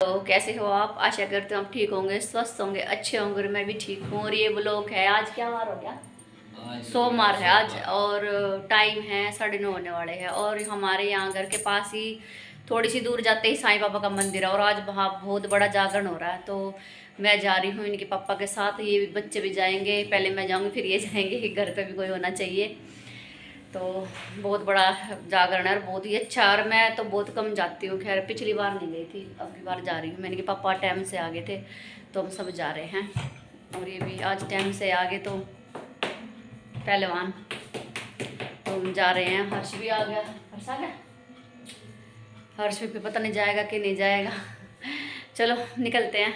तो कैसे हो आप? आशा करते हो आप ठीक होंगे, स्वस्थ होंगे, अच्छे होंगे। और मैं भी ठीक हूँ। और ये ब्लॉग है, आज क्या वार हो गया? सोमवार है आज और टाइम है 9:30 होने वाले हैं। और हमारे यहाँ घर के पास ही थोड़ी सी दूर जाते ही साईं बाबा का मंदिर है और आज वहाँ बहुत बड़ा जागरण हो रहा है। तो मैं जा रही हूँ इनके पापा के साथ, ये बच्चे भी जाएंगे। पहले मैं जाऊँगी फिर ये जाएंगे कि घर पे भी कोई होना चाहिए। तो बहुत बड़ा जागरण है और बहुत ही अच्छा। और मैं तो बहुत कम जाती हूँ, खैर पिछली बार नहीं गई थी, अब की बार जा रही हूँ। मैंने कि पापा टाइम से आ गए थे तो हम सब जा रहे हैं। और ये भी आज टाइम से आ गए तो पहलवान, तो हम जा रहे हैं। हर्ष भी आ गया। हर्ष आ गया? हर्ष भी पता नहीं जाएगा कि नहीं जाएगा। चलो निकलते हैं।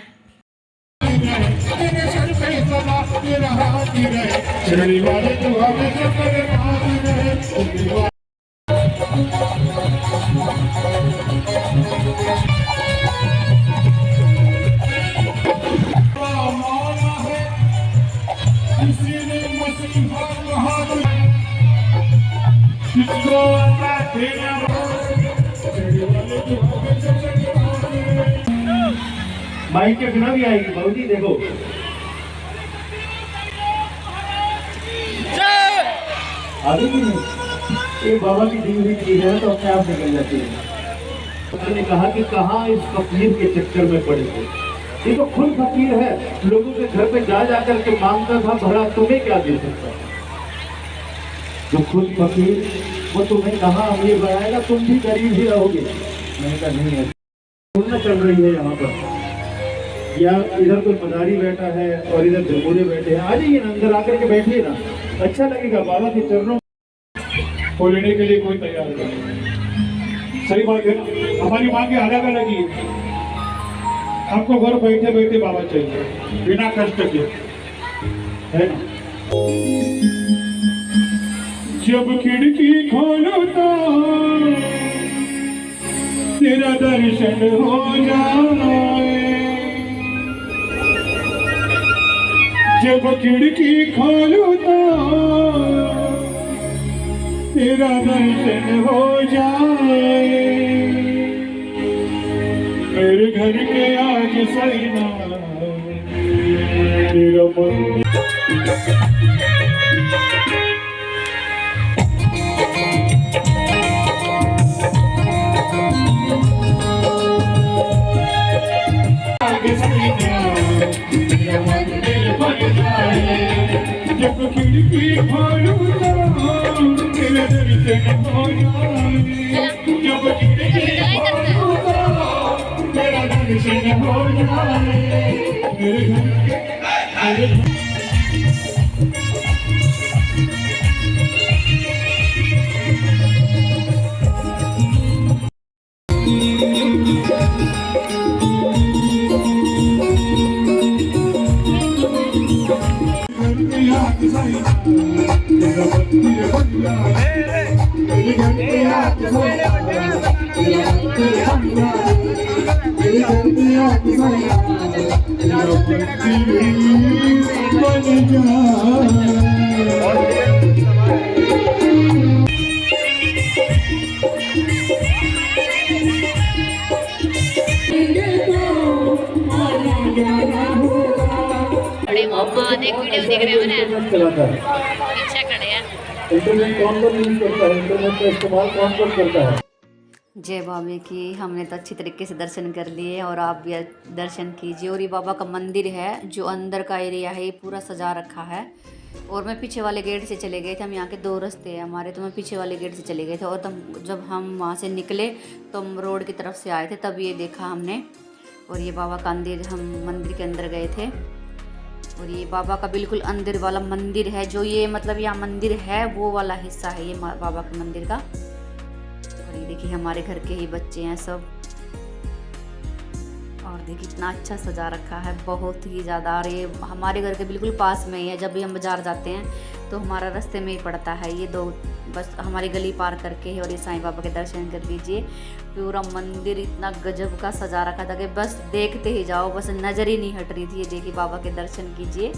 माइक के बिना भी आएगी बहुत ही। देखो आगे भी नहीं, ये बाबा की दी हुई चीज है तो अपने आप निकल जाती है। उन्होंने कहा कि कहाँ इस फकीर के चक्कर में पड़े थे। ये तो खुद फकीर है, लोगों के घर पे जा जाकर के मांगता था, भला तुम्हें क्या दे सकता? जो खुद फकीर वो तुम्हें कहाँ अमीर बनाएगा, तुम भी गरीब ही रहोगे। मैंने कहा नहीं है, चल रही है यहाँ पर, या इधर कोई मदारी बैठा है और इधर जमूरे बैठे हैं। आ जाइए ना, अंदर आकर के बैठिए ना, अच्छा लगेगा। बाबा के चरणों को लेने के लिए कोई तैयार नहीं। सही बात है, हमारी मांगे अलग अलग ही है। हमको घर बैठे बैठे बाबा चाहिए, बिना कष्ट के, है ना। जब खिड़की खोलो तो तेरा दर्शन हो जाए, जब खिड़की खोलो तो तेरा दर्शन हो जाए, मेरे घर के आगे सैना तेरा मन। जब खिड़की खोलूं तो तेरा दर्शन हो जाए, जब खिड़की खोलूं तो तेरा दर्शन हो जाए, मेरे घर के इंटरनेट कौन कौन यूज करता है, इंटरनेट का इस्तेमाल कौन कौन करता है। जय बाबा की। हमने तो अच्छी तरीके से दर्शन कर लिए और आप भी दर्शन कीजिए। और ये बाबा का मंदिर है, जो अंदर का एरिया है, ये पूरा सजा रखा है। और मैं पीछे वाले गेट से चले गए थे, हम यहाँ के 2 रास्ते हैं हमारे, तो मैं पीछे वाले गेट से चले गए थे। और तब जब हम वहाँ से निकले तो हम रोड की तरफ से आए थे, तब ये देखा हमने। और ये बाबा का अंदर, हम मंदिर के अंदर गए थे। और ये बाबा का बिल्कुल अंदर वाला मंदिर है, जो ये मतलब यहाँ मंदिर है वो वाला हिस्सा है ये बाबा के मंदिर का। और ये देखिए हमारे घर के ही बच्चे हैं सब। और देखिए कितना अच्छा सजा रखा है, बहुत ही ज़्यादा। और ये हमारे घर के बिल्कुल पास में ही है, जब भी हम बाज़ार जाते हैं तो हमारा रास्ते में ही पड़ता है ये। 2 बस हमारी गली पार करके ही। और ये साईं बाबा के दर्शन कर लीजिए। पूरा मंदिर इतना गजब का सजा रखा था कि बस देखते ही जाओ, बस नज़र ही नहीं हट रही थी। ये देखिए बाबा के दर्शन कीजिए।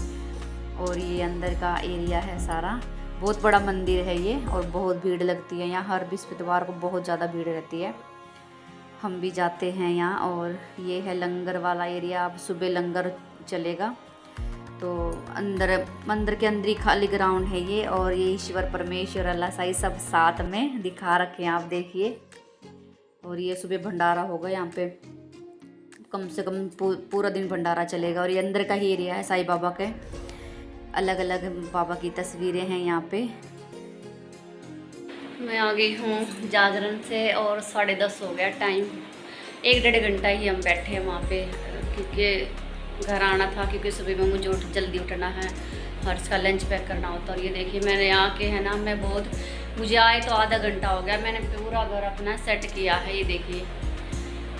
और ये अंदर का एरिया है सारा, बहुत बड़ा मंदिर है ये। और बहुत भीड़ लगती है यहाँ, हर बृहस्पतिवार को बहुत ज़्यादा भीड़ रहती है। हम भी जाते हैं यहाँ। और ये है लंगर वाला एरिया, अब सुबह लंगर चलेगा। तो मंदिर के अंदर ही खाली ग्राउंड है ये, और ये ईश्वर परमेश्वर अल्लाह साईं सब साथ में दिखा रखे हैं, आप देखिए। और ये सुबह भंडारा होगा यहाँ पे, कम से कम पूरा दिन भंडारा चलेगा। और ये अंदर का ही एरिया है, साईं बाबा के अलग अलग बाबा की तस्वीरें हैं यहाँ पे। मैं आ गई हूँ जागरण से और 10:30 हो गया टाइम। 1-1.5 घंटा ही हम बैठे हैं वहाँ पे, क्योंकि घर आना था, क्योंकि सुबह में मुझे जल्दी उठना है, हर्ष का लंच पैक करना होता है। और ये देखिए मैंने यहाँ के है ना, मुझे आए तो आधा घंटा हो गया, मैंने पूरा घर अपना सेट किया है। ये देखिए,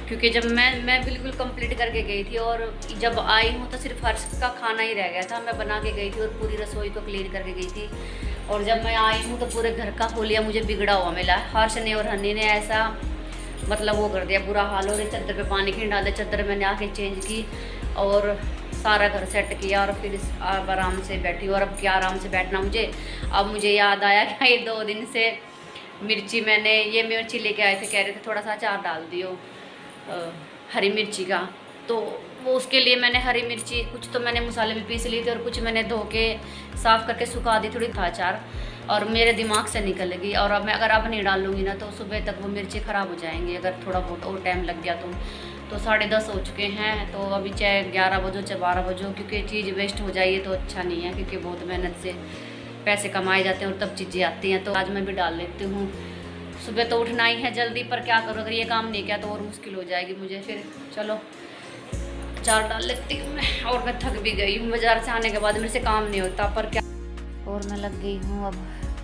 क्योंकि जब मैं बिल्कुल कंप्लीट करके गई थी, और जब आई हूँ तो सिर्फ हर्ष का खाना ही रह गया था, मैं बना के गई थी और पूरी रसोई को क्लीन करके गई थी। और जब मैं आई हूँ तो पूरे घर का होलिया मुझे बिगड़ा हुआ मिला। हर्ष ने और हनी ने ऐसा मतलब वो कर दिया, बुरा हाल हो गया। चादर पे पानी खींच डाला, चादर मैंने आके चेंज की और सारा घर सेट किया, और फिर अब आराम से बैठी। और अब क्या आराम से बैठना मुझे, अब मुझे याद आया कि ये 2 दिन से ये मिर्ची लेके आए थे, कह रहे थे थोड़ा सा अचार डाल दियो हरी मिर्ची का। तो वो उसके लिए मैंने हरी मिर्ची कुछ तो मैंने मसाले में पीस ली थी, और कुछ मैंने धो के साफ़ करके सुखा दी थोड़ी था अचार, और मेरे दिमाग से निकल गई। और अब मैं अगर नहीं डालूँगी ना तो सुबह तक वो मिर्ची ख़राब हो जाएंगी, अगर थोड़ा बहुत और टाइम लग गया तो 10:30 हो चुके हैं। तो अभी चाहे 11 बजो चाहे 12 बजो, क्योंकि चीज़ वेस्ट हो जाइए तो अच्छा नहीं है, क्योंकि बहुत मेहनत से पैसे कमाए जाते हैं और तब चीज़ें आती हैं। तो आज मैं भी डाल लेती हूँ। सुबह तो उठना ही है जल्दी, पर क्या करूँ, अगर ये काम नहीं किया तो और मुश्किल हो जाएगी मुझे। फिर चलो अचार डाल लेती हूँ मैं, और मैं थक भी गई हूँ, बाज़ार से आने के बाद मेरे से काम नहीं होता, पर क्या। और मैं लग गई हूँ अब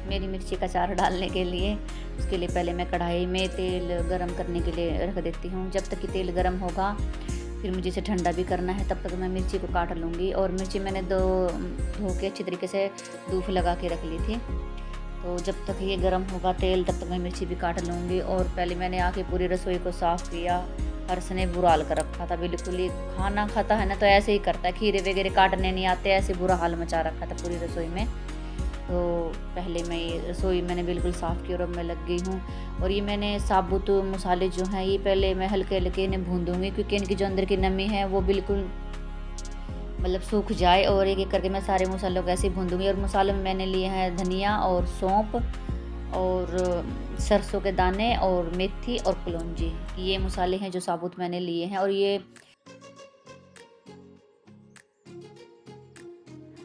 मेरी मिर्ची का अचार डालने के लिए। उसके लिए पहले मैं कढ़ाई में तेल गरम करने के लिए रख देती हूँ। जब तक कि तेल गरम होगा फिर मुझे इसे ठंडा भी करना है, तब तक मैं मिर्ची को काट लूँगी। और मिर्ची मैंने धो के अच्छी तरीके से धूप लगा के रख ली थी। तो जब तक ये गर्म होगा तेल, तब तक मैं मिर्ची भी काट लूँगी। और पहले मैंने आके पूरी रसोई को साफ़ किया। हर्ष ने बुरा हाल कर रखा था, बिल्कुल ही खाना खाता है ना तो ऐसे ही करता है, खीरे वगैरह काटने नहीं आते, ऐसे बुरा हाल मचा रखा था पूरी रसोई में। तो पहले मैं ये रसोई मैंने बिल्कुल साफ़ की और अब मैं लग गई हूँ। और ये मैंने साबुत मसाले जो हैं ये पहले मैं हल्के हल्के इन्हें भून दूँगी, क्योंकि इनकी जो अंदर की नमी है वो बिल्कुल मतलब सूख जाए। और एक एक करके मैं सारे मसालों को ऐसे ही भून दूँगी। और मसालों में मैंने लिए हैं धनिया और सौंफ और सरसों के दाने और मेथी और कलौंजी, ये मसाले हैं जो साबुत मैंने लिए हैं।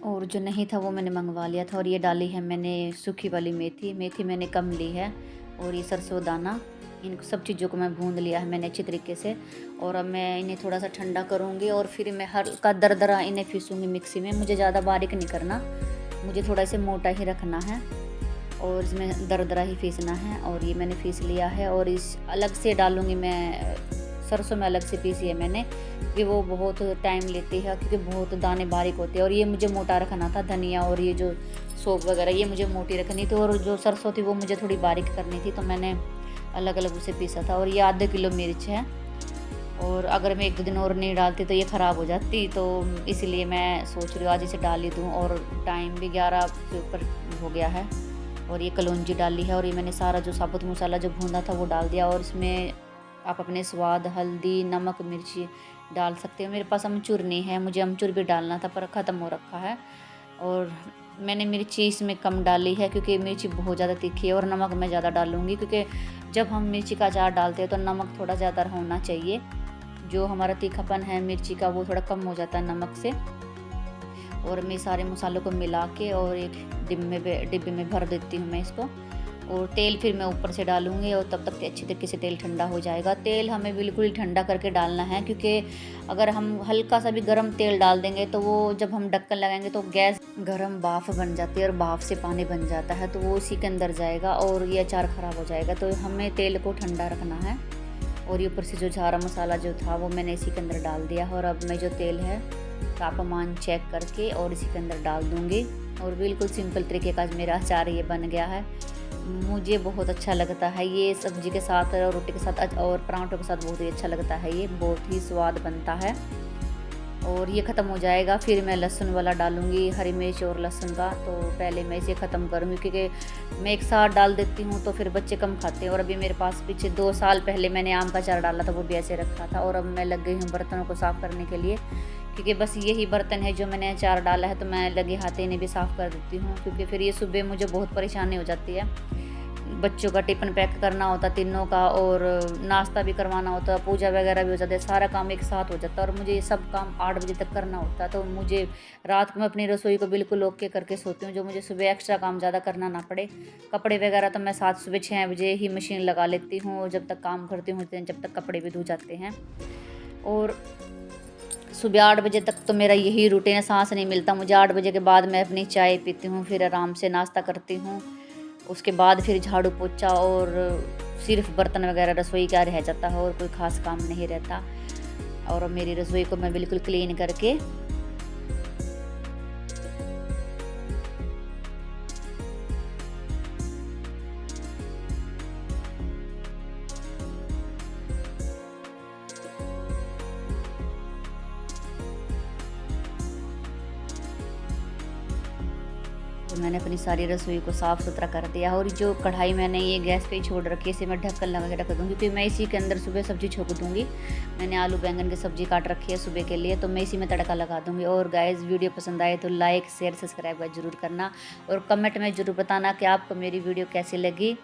और जो नहीं था वो मैंने मंगवा लिया था। और ये डाली है मैंने सूखी वाली मेथी मैंने कम ली है, और ये सरसों दाना, इन सब चीज़ों को मैं भून लिया है मैंने अच्छी तरीके से। और अब मैं इन्हें थोड़ा सा ठंडा करूँगी और फिर मैं हल्का दरदरा इन्हें पीसूँगी मिक्सी में। मुझे ज़्यादा बारीक नहीं करना, मुझे थोड़ा इसे मोटा ही रखना है और इसमें दरदरा ही पीसना है। और ये मैंने पीस लिया है। और इस अलग से डालूँगी मैं, सरसों में अलग से पीसी है मैंने, कि वो बहुत टाइम लेती है, क्योंकि बहुत दाने बारीक होते हैं। और ये मुझे मोटा रखना था, धनिया और ये जो सौंफ वगैरह ये मुझे मोटी रखनी थी, और जो सरसों थी वो मुझे थोड़ी बारीक करनी थी, तो मैंने अलग अलग उसे पीसा था। और ये आधे किलो मिर्च है, और अगर मैं 1-2 दिन और नहीं डालती तो ये ख़राब हो जाती, तो इसीलिए मैं सोच रही हूँ आज इसे डाल ही दूँ। और टाइम भी 11 से ऊपर हो गया है। और ये कलौंजी डाली है, और ये मैंने सारा जो साबुत मसाला जो भूना था वो डाल दिया। और इसमें आप अपने स्वाद हल्दी नमक मिर्ची डाल सकते हो। मेरे पास अमचूर नहीं है, मुझे अमचूर भी डालना था पर ख़त्म हो रखा है। और मैंने मिर्ची इसमें कम डाली है, क्योंकि मिर्ची बहुत ज़्यादा तीखी है। और नमक मैं ज़्यादा डालूँगी, क्योंकि जब हम मिर्ची का अचार डालते हैं तो नमक थोड़ा ज़्यादा होना चाहिए। जो हमारा तीखापन है मिर्ची का वो थोड़ा कम हो जाता है नमक से। और मैं सारे मसालों को मिला के और एक डिब्बे में भर देती हूँ मैं इसको। और तेल फिर मैं ऊपर से डालूँगी, और तब तक अच्छी तरीके से तेल ठंडा हो जाएगा। तेल हमें बिल्कुल ठंडा करके डालना है, क्योंकि अगर हम हल्का सा भी गर्म तेल डाल देंगे तो वो जब हम ढक्कन लगाएंगे तो गैस गर्म भाप बन जाती है, और भाप से पानी बन जाता है, तो वो उसी के अंदर जाएगा और ये अचार ख़राब हो जाएगा। तो हमें तेल को ठंडा रखना है। और ये ऊपर से जो सारा मसाला जो था वो मैंने इसी के अंदर डाल दिया। और अब मैं जो तेल है तापमान चेक करके और इसी के अंदर डाल दूँगी। और बिल्कुल सिंपल तरीके का मेरा अचार ये बन गया है। मुझे बहुत अच्छा लगता है ये, सब्जी के साथ और रोटी के साथ और पराठों के साथ बहुत ही अच्छा लगता है, ये बहुत ही स्वाद बनता है। और ये ख़त्म हो जाएगा फिर मैं लहसुन वाला डालूँगी, हरी मिर्च और लहसुन का। तो पहले मैं इसे ख़त्म करूँगी क्योंकि मैं एक साथ डाल देती हूँ तो फिर बच्चे कम खाते हैं। और अभी मेरे पास पीछे 2 साल पहले मैंने आम का अचार डाला था, वो भी ऐसे रखा था। और अब मैं लग गई हूँ बर्तनों को साफ़ करने के लिए, क्योंकि बस यही बर्तन है जो मैंने अचार डाला है, तो मैं लगे हाथ इन्हें भी साफ़ कर देती हूँ, क्योंकि फिर ये सुबह मुझे बहुत परेशानी हो जाती है। बच्चों का टिफ़िन पैक करना होता तीनों का, और नाश्ता भी करवाना होता, पूजा वगैरह भी हो जाती है, सारा काम एक साथ हो जाता है। और मुझे ये सब काम 8 बजे तक करना होता है, तो मुझे रात को मैं अपनी रसोई को बिल्कुल ओके करके सोती हूँ, जो मुझे सुबह एक्स्ट्रा काम ज़्यादा करना ना पड़े। कपड़े वगैरह तो मैं सुबह 6 बजे ही मशीन लगा लेती हूँ, और जब तक काम करती हूँ जब तक कपड़े भी धो जाते हैं। और सुबह 8 बजे तक तो मेरा यही रूटीन है, सांस नहीं मिलता मुझे। 8 बजे के बाद मैं अपनी चाय पीती हूँ, फिर आराम से नाश्ता करती हूँ। उसके बाद फिर झाड़ू पोछा, और सिर्फ बर्तन वगैरह रसोई का रह जाता है, और कोई ख़ास काम नहीं रहता। और मेरी रसोई को मैं बिल्कुल क्लीन करके तो मैंने अपनी सारी रसोई को साफ़ सुथरा कर दिया। और जो कढ़ाई मैंने ये गैस पे ही छोड़ रखी है, इसे मैं ढक्कन लगा के रख दूँगी, क्योंकि मैं इसी के अंदर सुबह सब्ज़ी छोंक दूँगी। मैंने आलू बैंगन की सब्ज़ी काट रखी है सुबह के लिए, तो मैं इसी में तड़का लगा दूँगी। और गाइस, वीडियो पसंद आए तो लाइक शेयर सब्सक्राइब ज़रूर करना, और कमेंट में ज़रूर बताना कि आपको मेरी वीडियो कैसी लगी।